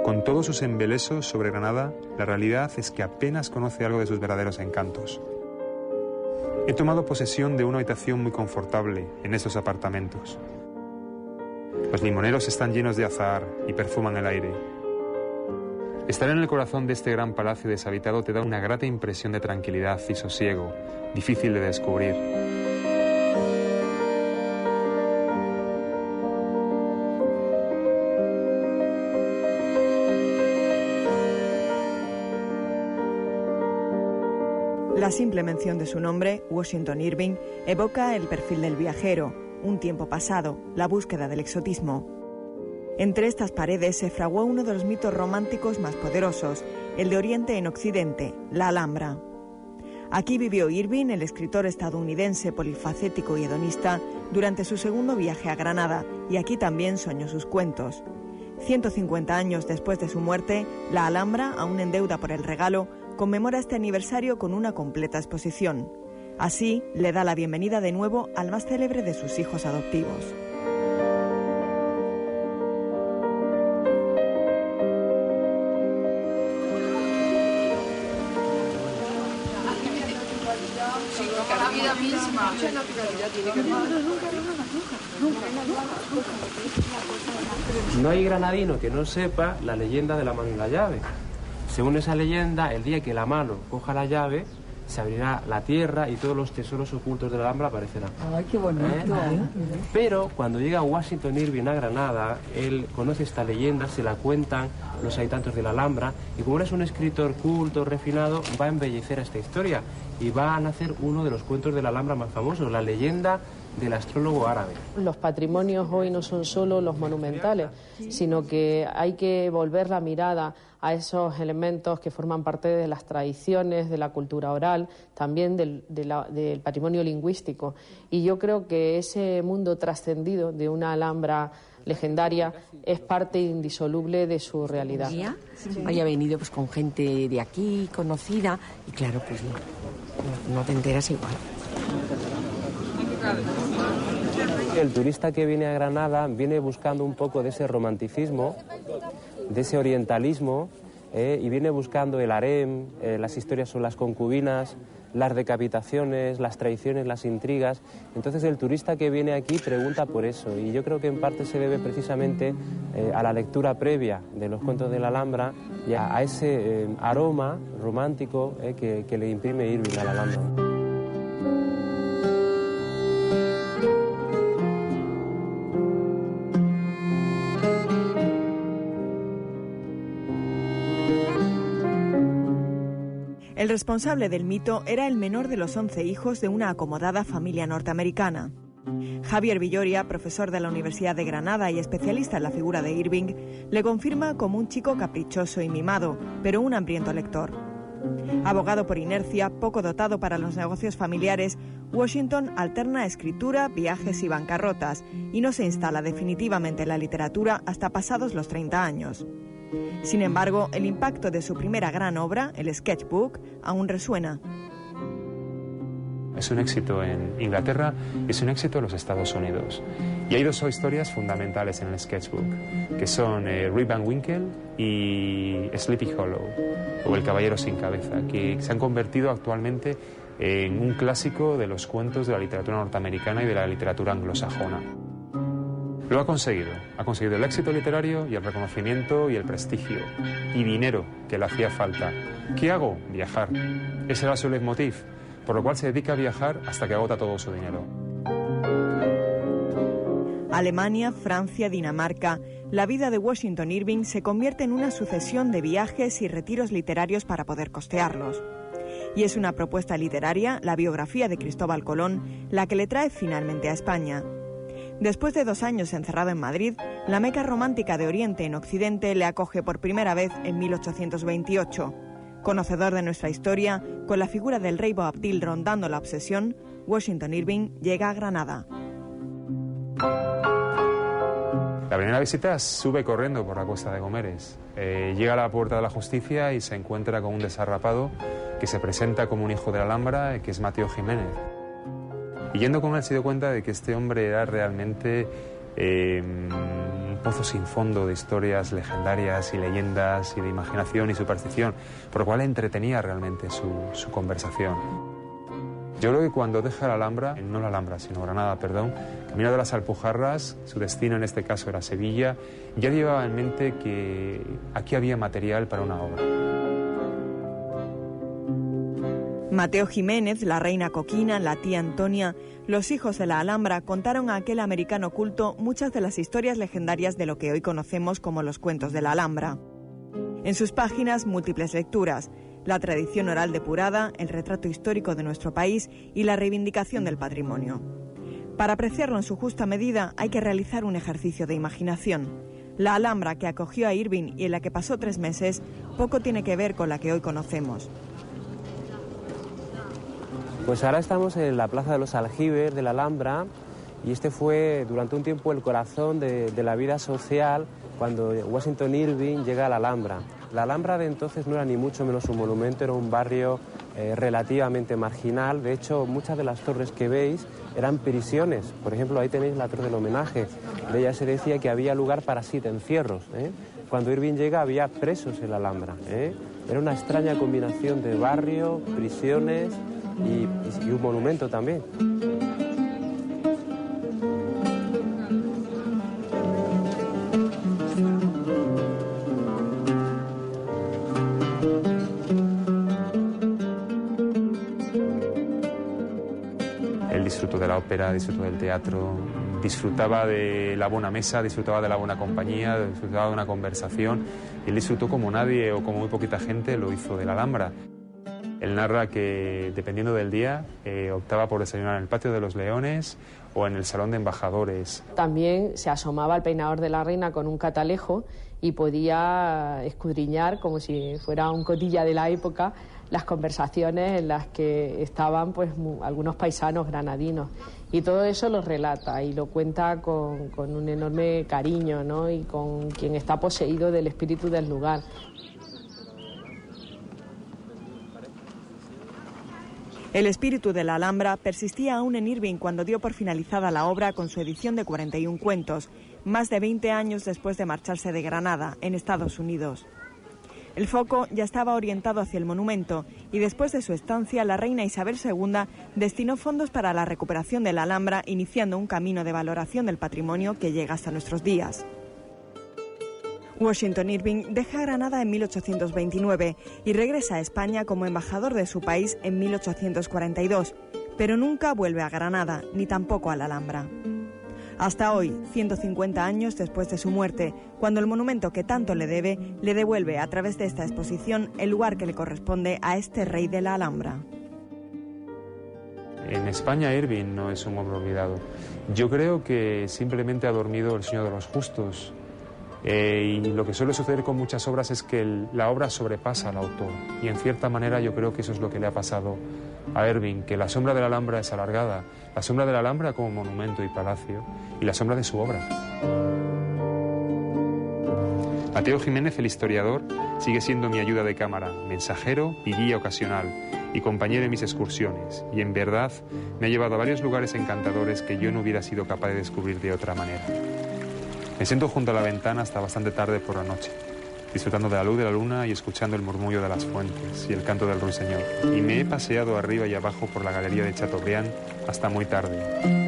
Con todos sus embelesos sobre Granada, la realidad es que apenas conoce algo de sus verdaderos encantos. He tomado posesión de una habitación muy confortable en esos apartamentos. Los limoneros están llenos de azahar y perfuman el aire. Estar en el corazón de este gran palacio deshabitado te da una grata impresión de tranquilidad y sosiego, difícil de descubrir. La simple mención de su nombre, Washington Irving, evoca el perfil del viajero, un tiempo pasado, la búsqueda del exotismo. Entre estas paredes se fraguó uno de los mitos románticos más poderosos, el de Oriente en Occidente, la Alhambra. Aquí vivió Irving, el escritor estadounidense polifacético y hedonista, durante su segundo viaje a Granada, y aquí también soñó sus cuentos. 150 años después de su muerte, la Alhambra, aún en deuda por el regalo, conmemora este aniversario con una completa exposición. Así, le da la bienvenida de nuevo al más célebre de sus hijos adoptivos. La vida misma. No hay granadino que no sepa la leyenda de la mano y la llave. Según esa leyenda, el día que la mano coja la llave, se abrirá la tierra y todos los tesoros ocultos de la Alhambra aparecerán. Ay, qué bonito. Pero cuando llega Washington Irving a Granada, él conoce esta leyenda, se la cuentan los habitantes de la Alhambra, y como él es un escritor culto, refinado, va a embellecer esta historia y va a nacer uno de los cuentos de la Alhambra más famosos, la leyenda del astrólogo árabe. Los patrimonios hoy no son solo los monumentales, sino que hay que volver la mirada a esos elementos que forman parte de las tradiciones, de la cultura oral, también del patrimonio lingüístico. Y yo creo que ese mundo trascendido de una Alhambra legendaria es parte indisoluble de su realidad. Haya venido pues con gente de aquí, conocida, y claro, pues no te enteras igual. El turista que viene a Granada viene buscando un poco de ese romanticismo, de ese orientalismo, y viene buscando el harem, las historias sobre las concubinas, las decapitaciones, las traiciones, las intrigas. Entonces el turista que viene aquí pregunta por eso, y yo creo que en parte se debe precisamente a la lectura previa de los cuentos de la Alhambra y a ese aroma romántico que le imprime Irving a la Alhambra. El responsable del mito era el menor de los 11 hijos de una acomodada familia norteamericana. Javier Villoria, profesor de la Universidad de Granada y especialista en la figura de Irving, le confirma como un chico caprichoso y mimado, pero un hambriento lector. Abogado por inercia, poco dotado para los negocios familiares, Washington alterna escritura, viajes y bancarrotas, y no se instala definitivamente en la literatura hasta pasados los 30 años. Sin embargo, el impacto de su primera gran obra, el Sketchbook, aún resuena. Es un éxito en Inglaterra y es un éxito en los Estados Unidos. Y hay dos historias fundamentales en el Sketchbook, que son Rip Van Winkle y Sleepy Hollow, o El Caballero sin Cabeza, que se han convertido actualmente en un clásico de los cuentos de la literatura norteamericana y de la literatura anglosajona. Lo ha conseguido el éxito literario y el reconocimiento y el prestigio, y dinero que le hacía falta. ¿Qué hago? Viajar. Ese era su leitmotiv, por lo cual se dedica a viajar hasta que agota todo su dinero. Alemania, Francia, Dinamarca. La vida de Washington Irving se convierte en una sucesión de viajes y retiros literarios para poder costearlos. Y es una propuesta literaria, la biografía de Cristóbal Colón, la que le trae finalmente a España. Después de 2 años encerrado en Madrid, la meca romántica de Oriente en Occidente le acoge por primera vez en 1828. Conocedor de nuestra historia, con la figura del rey Boabdil rondando la obsesión, Washington Irving llega a Granada. La primera visita sube corriendo por la Cuesta de Gomeres. Llega a la Puerta de la Justicia y se encuentra con un desarrapado que se presenta como un hijo de la Alhambra, que es Mateo Jiménez. Y yendo con él se dio cuenta de que este hombre era realmente un pozo sin fondo de historias legendarias y leyendas y de imaginación y superstición, por lo cual entretenía realmente su conversación. Yo creo que cuando deja la Alhambra, no la Alhambra, sino Granada, perdón, camino de las Alpujarras, su destino en este caso era Sevilla, ya llevaba en mente que aquí había material para una obra. Mateo Jiménez, la reina Coquina, la tía Antonia, los hijos de la Alhambra contaron a aquel americano culto muchas de las historias legendarias de lo que hoy conocemos como los cuentos de la Alhambra. En sus páginas, múltiples lecturas, la tradición oral depurada, el retrato histórico de nuestro país y la reivindicación del patrimonio. Para apreciarlo en su justa medida hay que realizar un ejercicio de imaginación. La Alhambra que acogió a Irving y en la que pasó 3 meses poco tiene que ver con la que hoy conocemos. Pues ahora estamos en la Plaza de los Aljibes de la Alhambra y este fue durante un tiempo el corazón de la vida social cuando Washington Irving llega a la Alhambra. La Alhambra de entonces no era ni mucho menos un monumento, era un barrio relativamente marginal. De hecho, muchas de las torres que veis eran prisiones. Por ejemplo, ahí tenéis la Torre del Homenaje. De ella se decía que había lugar para 7 encierros. Cuando Irving llega había presos en la Alhambra. Era una extraña combinación de barrio, prisiones y un monumento también. Disfrutó de la ópera, disfrutó del teatro, disfrutaba de la buena mesa, disfrutaba de la buena compañía, disfrutaba de una conversación. Él disfrutó como nadie o como muy poquita gente lo hizo de la Alhambra. Él narra que, dependiendo del día, optaba por desayunar en el Patio de los Leones o en el Salón de Embajadores. También se asomaba al peinador de la reina con un catalejo y podía escudriñar, como si fuera un cotilla de la época, las conversaciones en las que estaban pues algunos paisanos granadinos. Y todo eso lo relata y lo cuenta con un enorme cariño, ¿no? Y con quien está poseído del espíritu del lugar. El espíritu de la Alhambra persistía aún en Irving cuando dio por finalizada la obra con su edición de 41 cuentos, más de 20 años después de marcharse de Granada, en Estados Unidos. El foco ya estaba orientado hacia el monumento y después de su estancia, la reina Isabel II destinó fondos para la recuperación de la Alhambra, iniciando un camino de valoración del patrimonio que llega hasta nuestros días. Washington Irving deja Granada en 1829 y regresa a España como embajador de su país en 1842, pero nunca vuelve a Granada, ni tampoco a la Alhambra. Hasta hoy, 150 años después de su muerte, cuando el monumento que tanto le debe, le devuelve a través de esta exposición el lugar que le corresponde a este rey de la Alhambra. En España Irving no es un hombre olvidado. Yo creo que simplemente ha dormido el sueño de los justos. Y lo que suele suceder con muchas obras es que la obra sobrepasa al autor. Y en cierta manera yo creo que eso es lo que le ha pasado a Irving, que la sombra de la Alhambra es alargada, la sombra de la Alhambra como monumento y palacio, y la sombra de su obra. Mateo Jiménez, el historiador, sigue siendo mi ayuda de cámara, mensajero y guía ocasional, y compañero en mis excursiones, y en verdad me ha llevado a varios lugares encantadores que yo no hubiera sido capaz de descubrir de otra manera. Me siento junto a la ventana hasta bastante tarde por la noche, disfrutando de la luz de la luna y escuchando el murmullo de las fuentes y el canto del ruiseñor. Y me he paseado arriba y abajo por la galería de Chateaubriand hasta muy tarde.